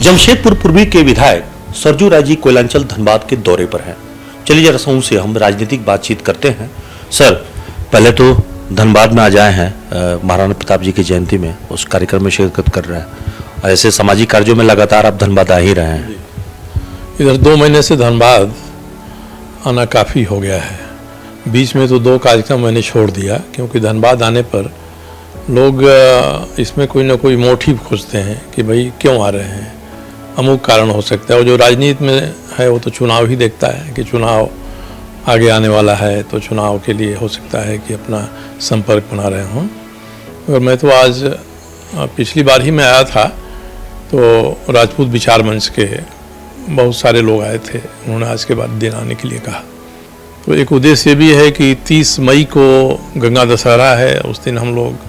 जमशेदपुर पूर्वी के विधायक सरजू राय जी कोयलांचल धनबाद के दौरे पर हैं। चलिए जरा उनसे हम राजनीतिक बातचीत करते हैं। सर, पहले तो धनबाद में आ जाए हैं, महाराणा प्रताप जी की जयंती में उस कार्यक्रम में शिरकत कर रहे हैं। ऐसे सामाजिक कार्यों में लगातार आप धनबाद आ ही रहे हैं। इधर 2 महीने से धनबाद आना काफ़ी हो गया है। बीच में तो 2 कार्यक्रम मैंने छोड़ दिया, क्योंकि धनबाद आने पर लोग इसमें कोई ना कोई मोटिव खोजते हैं कि भाई क्यों आ रहे हैं, अमुक कारण हो सकता है। और जो राजनीति में है वो तो चुनाव ही देखता है कि चुनाव आगे आने वाला है, तो चुनाव के लिए हो सकता है कि अपना संपर्क बना रहे हों। और मैं तो आज पिछली बार ही मैं आया था, तो राजपूत विचार मंच के बहुत सारे लोग आए थे, उन्होंने आज के बाद दिन आने के लिए कहा। तो एक उद्देश्य भी है कि 30 मई को गंगा दशहरा है, उस दिन हम लोग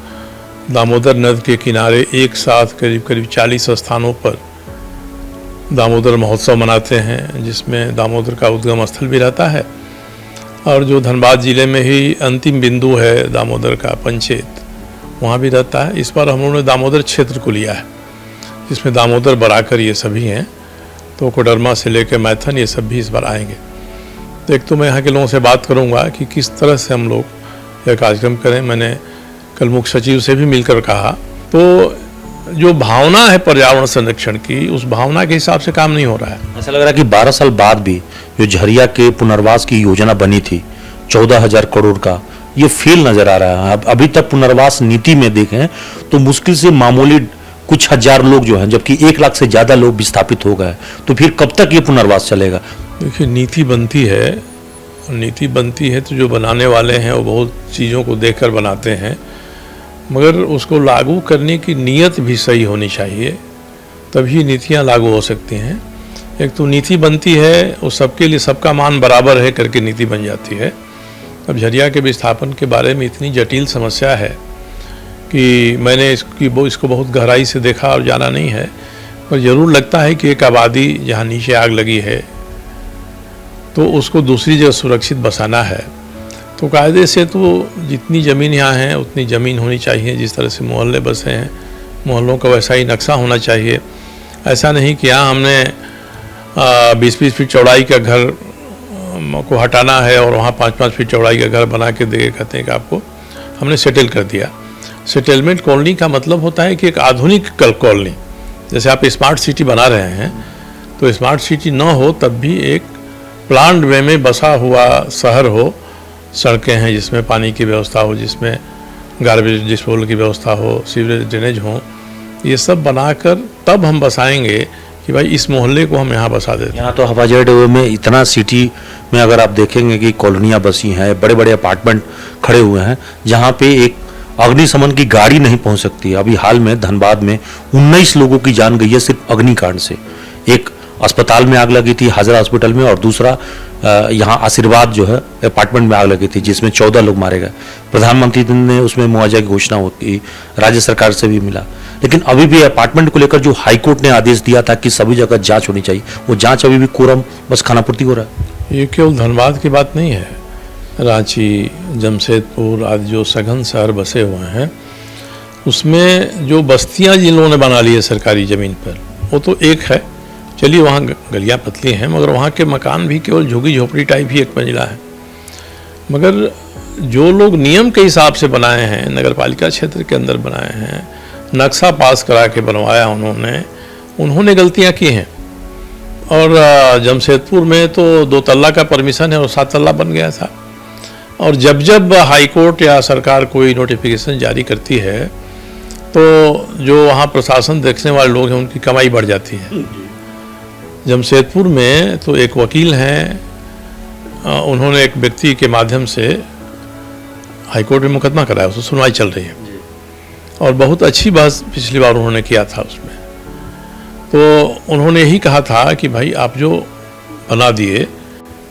दामोदर नद के किनारे एक साथ करीब 40 स्थानों पर दामोदर महोत्सव मनाते हैं, जिसमें दामोदर का उद्गम स्थल भी रहता है और जो धनबाद ज़िले में ही अंतिम बिंदु है दामोदर का पंचेत, वहाँ भी रहता है। इस बार हम लोगों ने दामोदर क्षेत्र को लिया है, जिसमें दामोदर बराकर ये सभी हैं, तो कोडरमा से लेकर मैथन ये सब भी इस बार आएंगे। तो एक तो मैं यहाँ के लोगों से बात करूँगा कि किस तरह से हम लोग यह कार्यक्रम करें। मैंने कल मुख्य सचिव से भी मिलकर कहा, तो जो भावना है पर्यावरण संरक्षण की, उस भावना के हिसाब से काम नहीं हो रहा है। ऐसा लग रहा है कि 12 साल बाद भी जो झरिया के पुनर्वास की योजना बनी थी 14,000 करोड़ का, ये फेल नजर आ रहा है। अभी तक पुनर्वास नीति में देखें तो मुश्किल से मामूली कुछ हजार लोग जो हैं, जबकि 1 लाख से ज्यादा लोग विस्थापित हो गए। तो फिर कब तक ये पुनर्वास चलेगा? देखिए, नीति बनती है तो जो बनाने वाले हैं वो बहुत चीज़ों को देखकर बनाते हैं, मगर उसको लागू करने की नीयत भी सही होनी चाहिए, तभी नीतियाँ लागू हो सकती हैं। एक तो नीति बनती है, वो सबके लिए सबका मान बराबर है करके नीति बन जाती है। अब झरिया के विस्थापन के बारे में इतनी जटिल समस्या है कि मैंने इसको बहुत गहराई से देखा और जाना नहीं है, पर ज़रूर लगता है कि एक आबादी जहाँ नीचे आग लगी है तो उसको दूसरी जगह सुरक्षित बसाना है। तो कायदे से तो जितनी ज़मीन यहाँ है उतनी ज़मीन होनी चाहिए। जिस तरह से मोहल्ले बसे हैं, मोहल्लों का वैसा ही नक्शा होना चाहिए। ऐसा नहीं कि यहाँ हमने 20-20 फीट चौड़ाई का घर को हटाना है और वहाँ 5-5 फीट चौड़ाई का घर बना के दे कहते हैं कि आपको हमने सेटल कर दिया। सेटलमेंट कॉलोनी का मतलब होता है कि एक आधुनिक कॉलोनी, जैसे आप स्मार्ट सिटी बना रहे हैं, तो स्मार्ट सिटी न हो तब भी एक प्लान्ड वे में बसा हुआ शहर हो, सड़कें हैं जिसमें पानी की व्यवस्था हो, जिसमें गार्बेज डिस्पोजल की व्यवस्था हो, सीवरेज ड्रेनेज हो, ये सब बनाकर तब हम बसाएंगे कि भाई इस मोहल्ले को हम यहाँ बसा देते हैं। यहाँ तो हवाजट में इतना सिटी में अगर आप देखेंगे कि कॉलोनियाँ बसी हैं, बड़े बड़े अपार्टमेंट खड़े हुए हैं, जहाँ पे एक अग्निशमन की गाड़ी नहीं पहुँच सकती। अभी हाल में धनबाद में 19 लोगों की जान गई है सिर्फ अग्निकांड से। एक अस्पताल में आग लगी थी, हाजरा हॉस्पिटल में, और दूसरा यहाँ आशीर्वाद जो है अपार्टमेंट में आग लगी थी, जिसमें 14 लोग मारे गए। प्रधानमंत्री ने उसमें मुआवजा की घोषणा की, राज्य सरकार से भी मिला, लेकिन अभी भी अपार्टमेंट को लेकर जो हाईकोर्ट ने आदेश दिया था कि सभी जगह जांच होनी चाहिए, वो जांच अभी भी कोरम बस खानापूर्ति हो रहा है। ये केवल धनबाद की बात नहीं है, रांची, जमशेदपुर आदि जो सघन शहर बसे हुए हैं, उसमें जो बस्तियाँ जिन लोगों ने बना ली है सरकारी ज़मीन पर, वो तो एक है। चलिए वहाँ गलियाँ पतली हैं, मगर वहाँ के मकान भी केवल झुग्गी झोपड़ी टाइप ही 1 मंजिला है। मगर जो लोग नियम के हिसाब से बनाए हैं, नगर पालिका क्षेत्र के अंदर बनाए हैं, नक्शा पास करा के बनवाया उन्होंने गलतियाँ की हैं। और जमशेदपुर में तो 2 तल्ला का परमिशन है और 7 तल्ला बन गया था। और जब हाईकोर्ट या सरकार कोई नोटिफिकेशन जारी करती है, तो जो वहाँ प्रशासन देखने वाले लोग हैं उनकी कमाई बढ़ जाती है। जमशेदपुर में तो एक वकील हैं, उन्होंने एक व्यक्ति के माध्यम से हाईकोर्ट में मुकदमा कराया, उसकी सुनवाई चल रही है और बहुत अच्छी बहस पिछली बार उन्होंने किया था उसमें। तो उन्होंने यही कहा था कि भाई आप जो बना दिए,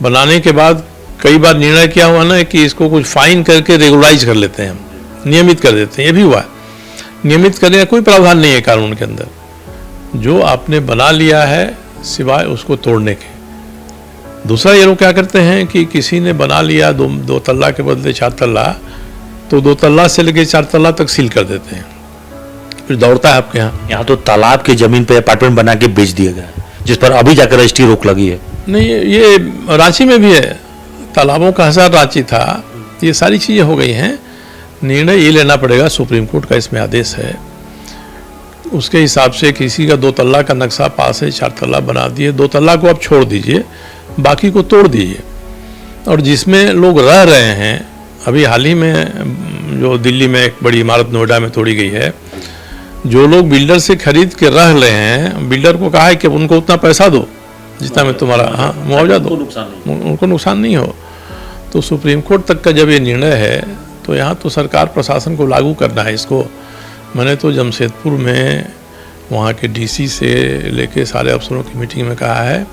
बनाने के बाद कई बार निर्णय किया हुआ ना कि इसको कुछ फाइन करके रेगुलाइज कर लेते हैं, हम नियमित कर देते हैं। ये भी हुआ, नियमित करने का कोई प्रावधान नहीं है कानून के अंदर। जो आपने बना लिया है सिवाय उसको तोड़ने के। दूसरा ये लोग क्या करते हैं कि किसी ने बना लिया 2 तल्ला के बदले 4 तल्ला, तो 2 तल्ला से लेकर 4 तल्ला तक सील कर देते हैं। फिर दौड़ता है आपके यहाँ। यहाँ तो तालाब के जमीन पे अपार्टमेंट बना के बेच दिया गया है, जिस पर अभी जाकर रजिस्ट्री रोक लगी है। नहीं, ये रांची में भी है, तालाबों का हजार रांची था। ये सारी चीज़ें हो गई हैं। निर्णय ये लेना पड़ेगा, सुप्रीम कोर्ट का इसमें आदेश है, उसके हिसाब से किसी का 2 तल्ला का नक्शा पास है, 4 तल्ला बना दिए, 2 तल्ला को आप छोड़ दीजिए, बाकी को तोड़ दीजिए। और जिसमें लोग रह रहे हैं, अभी हाल ही में जो दिल्ली में एक बड़ी इमारत नोएडा में तोड़ी गई है, जो लोग बिल्डर से खरीद के रह रहे हैं, बिल्डर को कहा है कि उनको उतना पैसा दो जितना में तुम्हारा मुआवजा दो, उनको नुकसान नहीं हो। तो सुप्रीम कोर्ट तक का जब ये निर्णय है तो यहाँ तो सरकार प्रशासन को लागू करना है इसको। मैंने तो जमशेदपुर में वहाँ के डीसी से लेके सारे अफसरों की मीटिंग में कहा है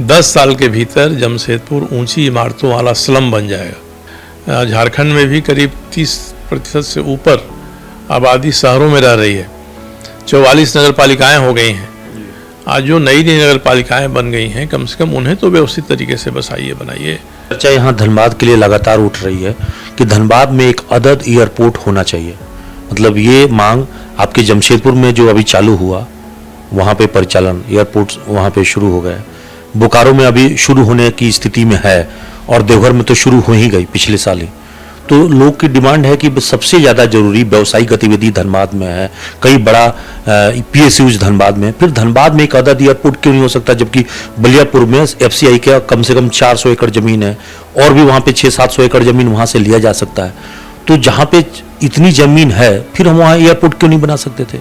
10 साल के भीतर जमशेदपुर ऊंची इमारतों वाला स्लम बन जाएगा। झारखंड में भी करीब 30% से ऊपर आबादी शहरों में रह रही है। 44 नगर पालिकाएँ हो गई हैं। आज जो नई नगर पालिकाएँ बन गई हैं, कम से कम उन्हें तो व्यवस्थित तरीके से बसाइए, बनाइए। चर्चा यहाँ धनबाद के लिए लगातार उठ रही है कि धनबाद में एक अदद एयरपोर्ट होना चाहिए। मतलब ये मांग आपके जमशेदपुर में जो अभी चालू हुआ, वहाँ पे परिचालन एयरपोर्ट वहाँ पे शुरू हो गए, बोकारो में अभी शुरू होने की स्थिति में है, और देवघर में तो शुरू हो ही गई पिछले साल ही। तो लोग की डिमांड है कि सबसे ज़्यादा जरूरी व्यावसायिक गतिविधि धनबाद में है, कई बड़ा PSUs धनबाद में, फिर धनबाद में एक अदद एयरपोर्ट क्यों नहीं हो सकता, जबकि बलियापुर में FCI का कम से कम 400 एकड़ जमीन है, और भी वहाँ पे 600-700 एकड़ जमीन वहाँ से लिया जा सकता है। तो जहाँ पे इतनी जमीन है, फिर हम वहाँ एयरपोर्ट क्यों नहीं बना सकते थे?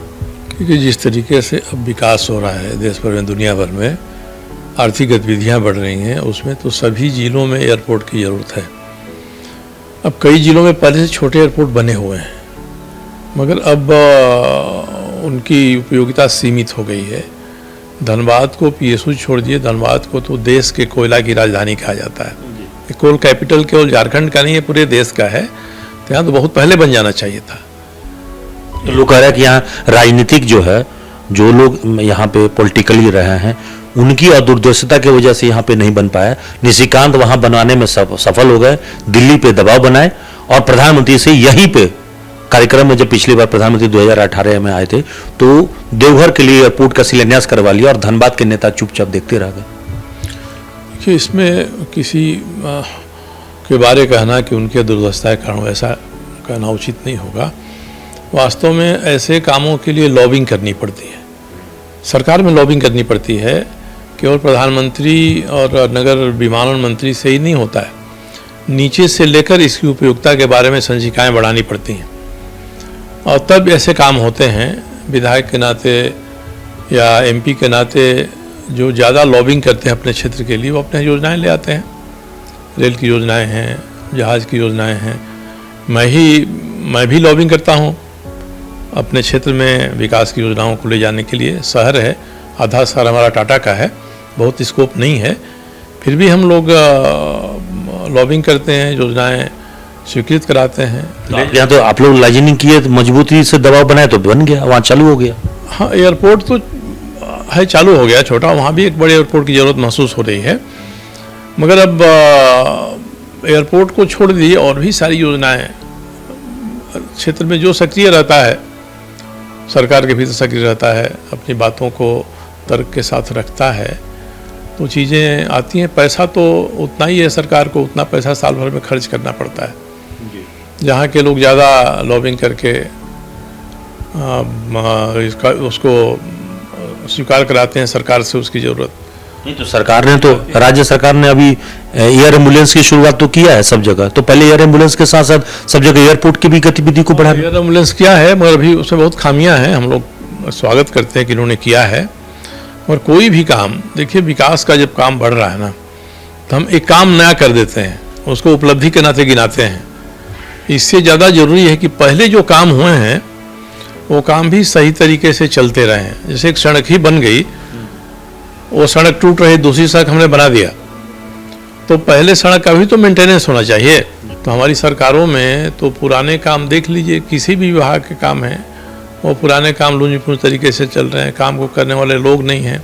क्योंकि जिस तरीके से अब विकास हो रहा है देश भर में, दुनिया भर में आर्थिक गतिविधियाँ बढ़ रही हैं, उसमें तो सभी जिलों में एयरपोर्ट की ज़रूरत है। अब कई जिलों में पहले से छोटे एयरपोर्ट बने हुए हैं, मगर अब उनकी उपयोगिता सीमित हो गई है। धनबाद को PSU छोड़ दिए, धनबाद को तो देश के कोयला की राजधानी कहा जाता है। कोल कैपिटल केवल झारखंड का नहीं है, पूरे देश का है। तो यहाँ तो बहुत पहले बन जाना चाहिए था। तो लोग कह रहे हैं कि यहाँ राजनीतिक जो है, जो लोग यहाँ पे पॉलिटिकली रहे हैं, उनकी अदूरदर्शिता की वजह से यहाँ पे नहीं बन पाया। निशिकांत वहाँ बनवाने में सफल हो गए, दिल्ली पे दबाव बनाए, और प्रधानमंत्री से यहीं पे कार्यक्रम में, जब पिछली बार प्रधानमंत्री 2018 में आए थे, तो देवघर के लिए एयरपोर्ट का शिलान्यास करवा लिया, और धनबाद के नेता चुपचाप देखते रह गए। कि इसमें किसी के बारे कहना कि उनके दुर्दशा के कारण, ऐसा कहना उचित नहीं होगा। वास्तव में ऐसे कामों के लिए लॉबिंग करनी पड़ती है, सरकार में लॉबिंग करनी पड़ती है। केवल प्रधानमंत्री और नगर विमानन मंत्री से ही नहीं होता है, नीचे से लेकर इसकी उपयोगिता के बारे में संचिकाएँ बढ़ानी पड़ती हैं, और तब ऐसे काम होते हैं। विधायक के नाते या MP के नाते जो ज़्यादा लॉबिंग करते हैं अपने क्षेत्र के लिए, वो अपने योजनाएं ले आते हैं। रेल की योजनाएं हैं, जहाज़ की योजनाएं हैं। मैं भी लॉबिंग करता हूं अपने क्षेत्र में विकास की योजनाओं को ले जाने के लिए। शहर है, आधा शहर हमारा टाटा का है, बहुत स्कोप नहीं है, फिर भी हम लोग लॉबिंग करते हैं, योजनाएं स्वीकृत कराते हैं। यहाँ तो आप लोग लाइजनिंग किए, तो मजबूती से दबाव बनाए तो बन गया, वहाँ चालू हो गया। हाँ, एयरपोर्ट तो है, चालू हो गया छोटा, वहाँ भी एक बड़े एयरपोर्ट की ज़रूरत महसूस हो रही है। मगर अब एयरपोर्ट को छोड़ दिए, और भी सारी योजनाएं क्षेत्र में जो सक्रिय रहता है, सरकार के भीतर सक्रिय रहता है, अपनी बातों को तर्क के साथ रखता है, तो चीज़ें आती हैं। पैसा तो उतना ही है, सरकार को उतना पैसा साल भर में खर्च करना पड़ता है। जहाँ के लोग ज़्यादा लॉबिंग करके उसको स्वीकार कराते हैं सरकार से उसकी ज़रूरत। नहीं तो सरकार ने तो, राज्य सरकार ने अभी एयर एम्बुलेंस की शुरुआत तो किया है सब जगह। तो पहले एयर एम्बुलेंस के साथ साथ सब जगह एयरपोर्ट की भी गतिविधि को बढ़ा। एयर एम्बुलेंस किया है, मगर अभी उसमें बहुत खामियां हैं। हम लोग स्वागत करते हैं कि इन्होंने किया है। और कोई भी काम, देखिए विकास का जब काम बढ़ रहा है ना, तो हम एक काम नया कर देते हैं, उसको उपलब्धि के नाते गिनाते हैं। इससे ज़्यादा ज़रूरी है कि पहले जो काम हुए हैं वो काम भी सही तरीके से चलते रहें। जैसे एक सड़क ही बन गई, वो सड़क टूट रही, दूसरी सड़क हमने बना दिया, तो पहले सड़क का भी तो मेंटेनेंस होना चाहिए। तो हमारी सरकारों में तो पुराने काम देख लीजिए, किसी भी विभाग के काम हैं वो पुराने काम लूंज-पुंज तरीके से चल रहे हैं, काम को करने वाले लोग नहीं हैं।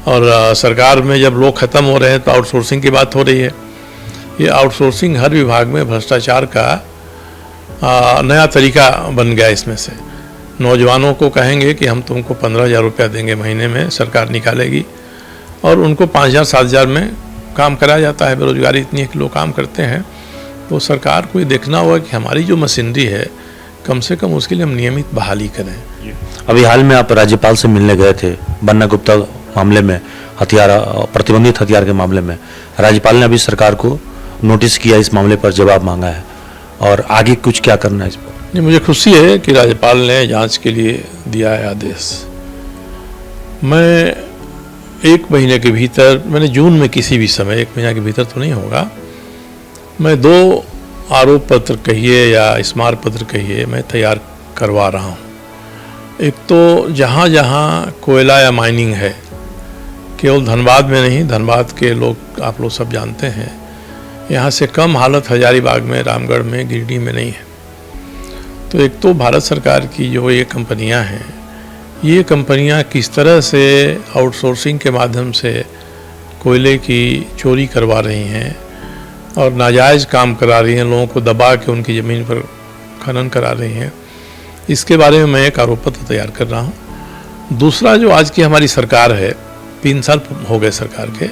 और सरकार में जब लोग ख़त्म हो रहे हैं तो आउटसोर्सिंग की बात हो रही है। ये आउटसोर्सिंग हर विभाग में भ्रष्टाचार का नया तरीका बन गया इसमें से। नौजवानों को कहेंगे कि हम तुमको 15,000 रुपया देंगे महीने में, सरकार निकालेगी, और उनको 5,000 7,000 में काम कराया जाता है। बेरोजगारी इतनी है कि लोग काम करते हैं। तो सरकार को ये देखना होगा कि हमारी जो मशीनरी है कम से कम उसके लिए हम नियमित बहाली करें। अभी हाल में आप राज्यपाल से मिलने गए थे बन्ना गुप्ता मामले में, प्रतिबंधित हथियार के मामले में। राज्यपाल ने अभी सरकार को नोटिस किया, इस मामले पर जवाब मांगा है, और आगे कुछ क्या करना है इस पर? नहीं, मुझे खुशी है कि राज्यपाल ने जांच के लिए दिया है आदेश। मैं 1 महीने के भीतर, मैंने जून में किसी भी समय, 1 महीने के भीतर तो नहीं होगा, मैं 2 आरोप पत्र कहिए या स्मार पत्र कहिए मैं तैयार करवा रहा हूँ। एक तो जहाँ जहाँ कोयला या माइनिंग है, केवल धनबाद में नहीं, धनबाद के लोग आप लोग सब जानते हैं, यहाँ से कम हालत हजारीबाग में, रामगढ़ में, गिरिडीह में नहीं है। तो एक तो भारत सरकार की जो ये कंपनियाँ हैं, ये कंपनियाँ किस तरह से आउटसोर्सिंग के माध्यम से कोयले की चोरी करवा रही हैं और नाजायज़ काम करा रही हैं, लोगों को दबा के उनकी ज़मीन पर खनन करा रही हैं, इसके बारे में मैं एक आरोप पत्र तैयार कर रहा हूँ। दूसरा, जो आज की हमारी सरकार है, 3 साल हो गए सरकार के,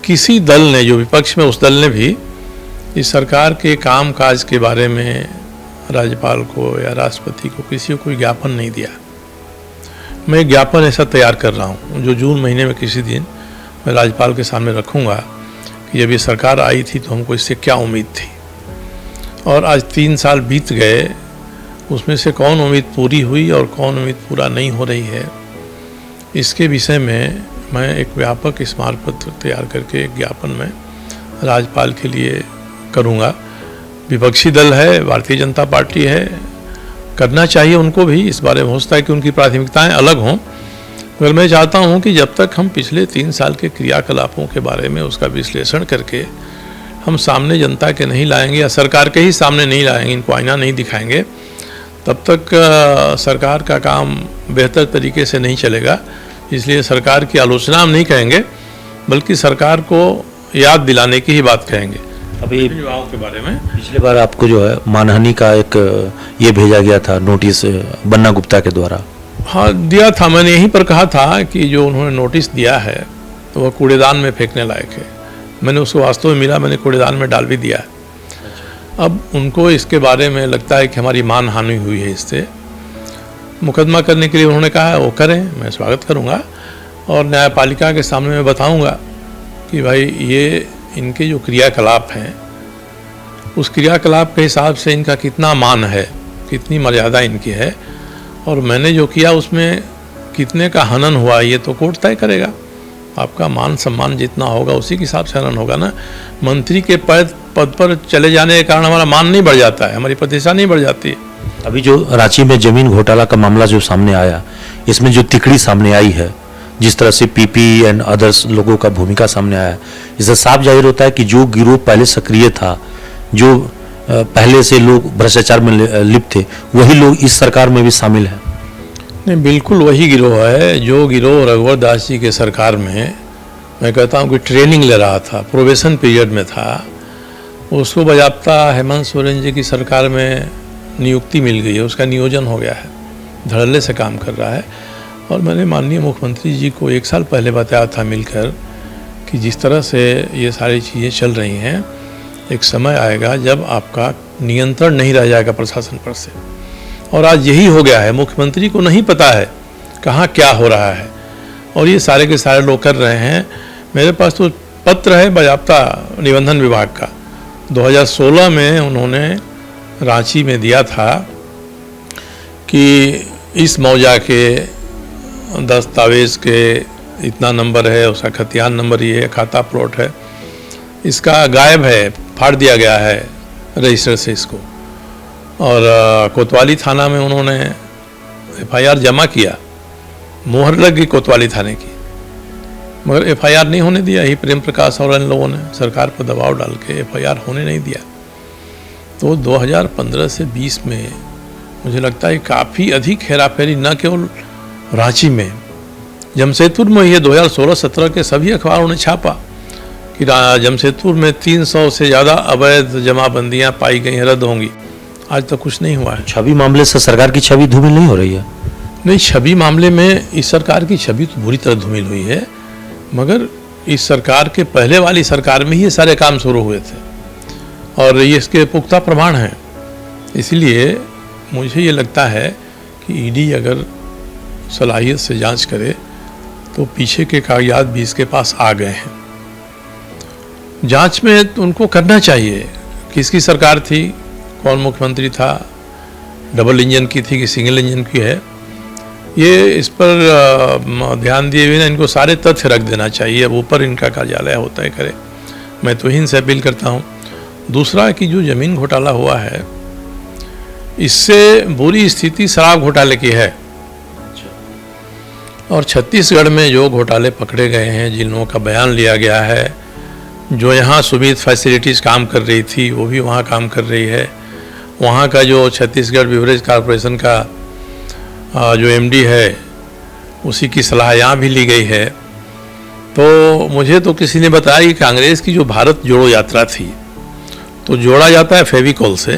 किसी दल ने, जो विपक्ष में उस दल ने भी इस सरकार के काम काज के बारे में राज्यपाल को या राष्ट्रपति को, किसी को कोई ज्ञापन नहीं दिया। मैं ज्ञापन ऐसा तैयार कर रहा हूँ जो जून महीने में किसी दिन मैं राज्यपाल के सामने रखूँगा कि जब ये सरकार आई थी तो हमको इससे क्या उम्मीद थी, और आज 3 साल बीत गए, उसमें से कौन उम्मीद पूरी हुई और कौन उम्मीद पूरा नहीं हो रही है, इसके विषय में मैं एक व्यापक स्मारक पत्र तैयार करके एक ज्ञापन में राज्यपाल के लिए करूँगा। विपक्षी दल है, भारतीय जनता पार्टी है, करना चाहिए उनको भी, इस बारे में हो सकता है कि उनकी प्राथमिकताएं अलग हों, मगर मैं चाहता हूं कि जब तक हम पिछले 3 साल के क्रियाकलापों के बारे में उसका विश्लेषण करके हम सामने जनता के नहीं लाएंगे या सरकार के ही सामने नहीं लाएंगे, इनको आईना नहीं दिखाएंगे, तब तक सरकार का काम बेहतर तरीके से नहीं चलेगा। इसलिए सरकार की आलोचना हम नहीं कहेंगे, बल्कि सरकार को याद दिलाने की ही बात कहेंगे। अभी युवाओं के बारे में पिछले बार आपको जो है मानहानि का एक ये भेजा गया था नोटिस बन्ना गुप्ता के द्वारा। हाँ, दिया था। मैंने यहीं पर कहा था कि जो उन्होंने नोटिस दिया है तो वह कूड़ेदान में फेंकने लायक है। मैंने उसको वास्तव में मिला, मैंने कूड़ेदान में डाल भी दिया। अब उनको इसके बारे में लगता है कि हमारी मानहानि हुई है, इससे मुकदमा करने के लिए उन्होंने कहा है, वो करें, मैं स्वागत करूँगा, और न्यायपालिका के सामने मैं बताऊँगा कि भाई ये इनके जो क्रियाकलाप हैं, उस क्रियाकलाप के हिसाब से इनका कितना मान है, कितनी मर्यादा इनकी है, और मैंने जो किया उसमें कितने का हनन हुआ, ये तो कोर्ट तय करेगा। आपका मान सम्मान जितना होगा उसी के हिसाब से हनन होगा ना। मंत्री के पद पर चले जाने के कारण हमारा मान नहीं बढ़ जाता है, हमारी प्रतिष्ठा नहीं बढ़ जाती है। अभी जो रांची में जमीन घोटाला का मामला जो सामने आया, इसमें जो तिकड़ी सामने आई है, जिस तरह से पीपी एंड अदर्स लोगों का भूमिका सामने आया, इससे साफ जाहिर होता है कि जो गिरोह पहले सक्रिय था, जो पहले से लोग भ्रष्टाचार में लिप्त थे, वही लोग इस सरकार में भी शामिल हैं। नहीं, बिल्कुल वही गिरोह है जो गिरोह रघुवर दास जी के सरकार में, मैं कहता हूँ कि ट्रेनिंग ले रहा था, प्रोबेशन पीरियड में था, उसको बाज़ाब्ता हेमंत सोरेन जी की सरकार में नियुक्ति मिल गई है, उसका नियोजन हो गया है, धड़ल्ले से काम कर रहा है। और मैंने माननीय मुख्यमंत्री जी को 1 साल पहले बताया था मिलकर कि जिस तरह से ये सारी चीज़ें चल रही हैं, एक समय आएगा जब आपका नियंत्रण नहीं रह जाएगा प्रशासन पर से, और आज यही हो गया है। मुख्यमंत्री को नहीं पता है कहाँ क्या हो रहा है, और ये सारे के सारे लोग कर रहे हैं। मेरे पास तो पत्र है बाज़ाब्ता निबंधन विभाग का, 2016 में उन्होंने रांची में दिया था कि इस मौजा के दस्तावेज़ के इतना नंबर है, उसका खतियान नंबर ये है, खाता प्लॉट है, इसका गायब है, फाड़ दिया गया है रजिस्टर से इसको। और कोतवाली थाना में उन्होंने FIR जमा किया, मोहर लग गई कोतवाली थाने की, मगर FIR नहीं होने दिया। ही प्रेम प्रकाश और इन लोगों ने सरकार पर दबाव डाल के FIR होने नहीं दिया। तो 2015 से 20 में मुझे लगता है काफ़ी अधिक हेराफेरी, न केवल रांची में, जमशेदपुर में ये 2016-17 के सभी अखबारों ने छापा कि जमशेदपुर में 300 से ज़्यादा अवैध जमाबंदियाँ पाई गई हैं, रद्द होंगी। आज तक कुछ नहीं हुआ है। छवि मामले से सरकार की छवि धूमिल नहीं हो रही है? नहीं, छवि मामले में इस सरकार की छवि तो बुरी तरह धूमिल हुई है, मगर इस सरकार के पहले वाली सरकार में ही ये सारे काम शुरू हुए थे और ये इसके पुख्ता प्रमाण हैं। इसलिए मुझे ये लगता है कि ईडी अगर सलाहियत से जांच करे तो पीछे के कागजात भी इसके पास आ गए हैं। जांच में तो उनको करना चाहिए किसकी सरकार थी, कौन मुख्यमंत्री था, डबल इंजन की थी कि सिंगल इंजन की है, ये इस पर ध्यान दिए बिना इनको सारे तथ्य रख देना चाहिए। अब ऊपर इनका कार्यालय होता है करे, मैं तो इनसे अपील करता हूँ। दूसरा कि जो ज़मीन घोटाला हुआ है, इससे बुरी स्थिति शराब घोटाले की है। और छत्तीसगढ़ में जो घोटाले पकड़े गए हैं, जिन लोगों का बयान लिया गया है, जो यहाँ सुविधा फैसिलिटीज़ काम कर रही थी वो भी वहाँ काम कर रही है, वहाँ का जो छत्तीसगढ़ बिवरेज कॉरपोरेशन का जो एमडी है उसी की सलाह यहाँ भी ली गई है। तो मुझे तो किसी ने बताया कि कांग्रेस की जो भारत जोड़ो यात्रा थी, तो जोड़ा जाता है फेविकॉल से,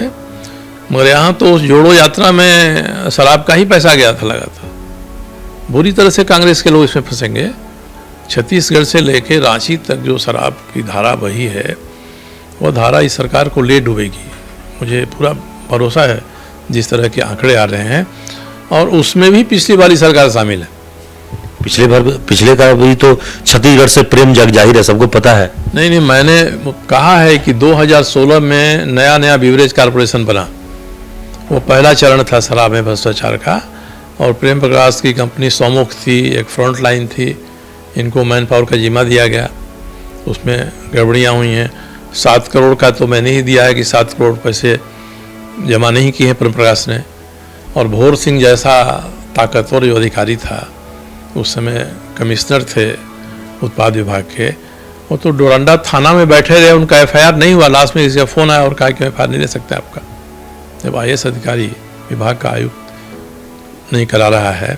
मगर यहाँ तो उस जोड़ो यात्रा में शराब का ही पैसा गया था, लगा था। बुरी तरह से कांग्रेस के लोग इसमें फंसेंगे। छत्तीसगढ़ से लेकर रांची तक जो शराब की धारा बही है, वो धारा इस सरकार को ले डूबेगी, मुझे पूरा भरोसा है, जिस तरह के आंकड़े आ रहे हैं। और उसमें भी पिछली वाली सरकार शामिल है। पिछले का भी तो छत्तीसगढ़ से प्रेम जग जाहिर है, सबको पता है। नहीं, मैंने कहा है कि 2016 में नया बिवरेज कॉरपोरेशन बना, वो पहला चरण था शराब में भ्रष्टाचार का, और प्रेम प्रकाश की कंपनी सौमुख थी, एक फ्रंट लाइन थी, इनको मैन पावर का जिम्मा दिया गया, उसमें गड़बड़ियाँ हुई हैं। 7 करोड़ का तो मैंने ही दिया है कि 7 करोड़ पैसे जमा नहीं किए हैं प्रेम प्रकाश ने। और भोर सिंह जैसा ताकतवर जो अधिकारी था, उस समय कमिश्नर थे उत्पाद विभाग के, वो तो डोरंडा थाना में बैठे रहे, उनका एफआईआर नहीं हुआ। लास्ट में किसी का फ़ोन आया और कहा कि एफआईआर नहीं ले सकते आपका, जब आईएएस अधिकारी विभाग का आयुक्त नहीं करा रहा है।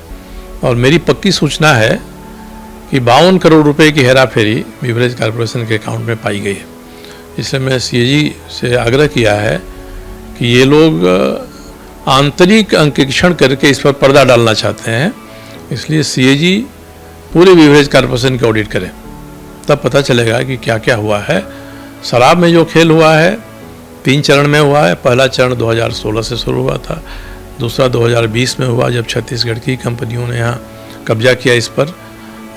और मेरी पक्की सूचना है कि 52 करोड़ रुपए की हेरा फेरी बिवरेज कॉरपोरेशन के अकाउंट में पाई गई है। इसलिए मैं सीएजी से आग्रह किया है कि ये लोग आंतरिक अंकेक्षण करके इस पर पर्दा डालना चाहते हैं, इसलिए सीएजी पूरे बिवरेज कॉरपोरेशन की ऑडिट करें, तब पता चलेगा कि क्या क्या हुआ है। शराब में जो खेल हुआ है 3 चरण में हुआ है। पहला चरण 2016 से शुरू हुआ था, दूसरा 2020 में हुआ जब छत्तीसगढ़ की कंपनियों ने यहाँ कब्जा किया इस पर,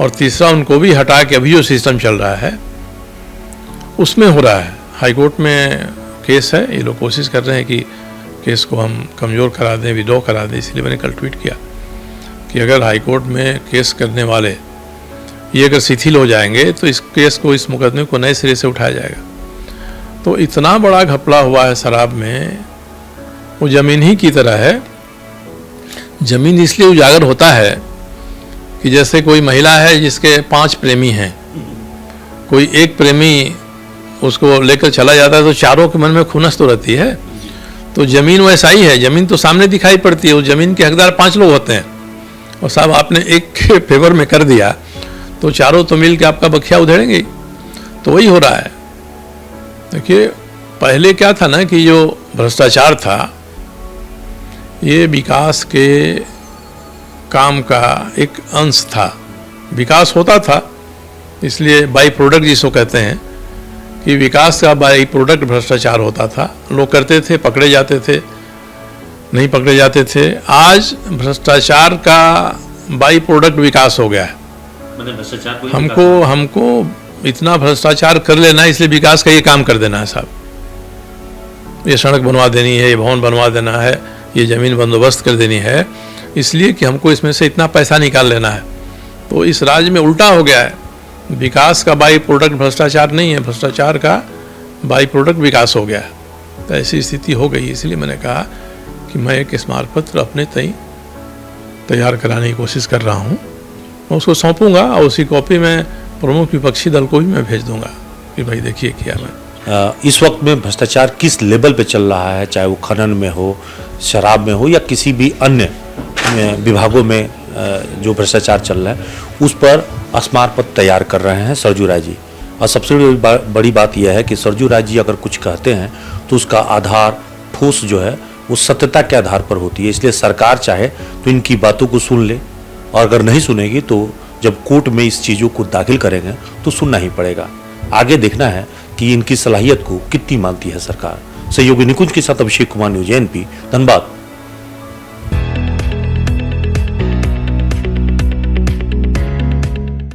और तीसरा उनको भी हटा के अभी जो सिस्टम चल रहा है उसमें हो रहा है। हाईकोर्ट में केस है, ये लोग कोशिश कर रहे हैं कि केस को हम कमज़ोर करा दें, विड्रॉ करा दें। इसलिए मैंने कल ट्वीट किया कि अगर हाईकोर्ट में केस करने वाले ये अगर शिथिल हो जाएंगे तो इस केस को, इस मुकदमे को नए सिरे से उठाया जाएगा। तो इतना बड़ा घपला हुआ है शराब में, वो ज़मीन ही की तरह है। ज़मीन इसलिए उजागर होता है कि जैसे कोई महिला है जिसके 5 प्रेमी हैं, कोई एक प्रेमी उसको लेकर चला जाता है तो चारों के मन में खुनस तो रहती है। तो ज़मीन वैसा ही है, ज़मीन तो सामने दिखाई पड़ती है, उस ज़मीन के हकदार 5 लोग होते हैं, और साहब आपने एक के फेवर में कर दिया तो चारों तो मिल के आपका बखिया उधेड़ेंगे। तो वही हो रहा है। देखिए, पहले क्या था ना कि जो भ्रष्टाचार था ये विकास के काम का एक अंश था, विकास होता था, इसलिए बाई प्रोडक्ट जिसको कहते हैं कि विकास का बाई प्रोडक्ट भ्रष्टाचार होता था। लोग करते थे, पकड़े जाते थे, नहीं पकड़े जाते थे। आज भ्रष्टाचार का बाई प्रोडक्ट विकास हो गया है। मतलब भ्रष्टाचार हमको इतना भ्रष्टाचार कर लेना है, इसलिए विकास का ये काम कर देना है साहब, ये सड़क बनवा देनी है, ये भवन बनवा देना है, ये ज़मीन बंदोबस्त कर देनी है, इसलिए कि हमको इसमें से इतना पैसा निकाल लेना है। तो इस राज्य में उल्टा हो गया है, विकास का बाई प्रोडक्ट भ्रष्टाचार नहीं है, भ्रष्टाचार का बाई प्रोडक्ट विकास हो गया है। तो ऐसी स्थिति हो गई, इसलिए मैंने कहा कि मैं एक स्मारक पत्र अपने तैयार कराने की कोशिश कर रहा हूँ। मैं उसको सौंपूंगा और उसी कॉपी में प्रमुख विपक्षी दल को भी मैं भेज दूंगा कि भाई देखिए क्या मैं। इस वक्त में भ्रष्टाचार किस लेवल पे चल रहा है, चाहे वो खनन में हो, शराब में हो, या किसी भी अन्य विभागों में जो भ्रष्टाचार चल रहा है, उस पर स्मारक पत्र तैयार कर रहे हैं सरजू राय जी। और सबसे बड़ी बात यह है कि सरजू राय जी अगर कुछ कहते हैं तो उसका आधार ठोस जो है वो सत्यता के आधार पर होती है। इसलिए सरकार चाहे तो इनकी बातों को सुन ले, और अगर नहीं सुनेगी तो जब कोर्ट में इस चीज़ों को दाखिल करेंगे तो सुनना ही पड़ेगा। आगे देखना है कि इनकी सलाहियत को कितनी मानती है सरकार। सहयोगी निकुंज के साथ अभिषेक कुमार, न्यूज़ एएनपी, धनबाद।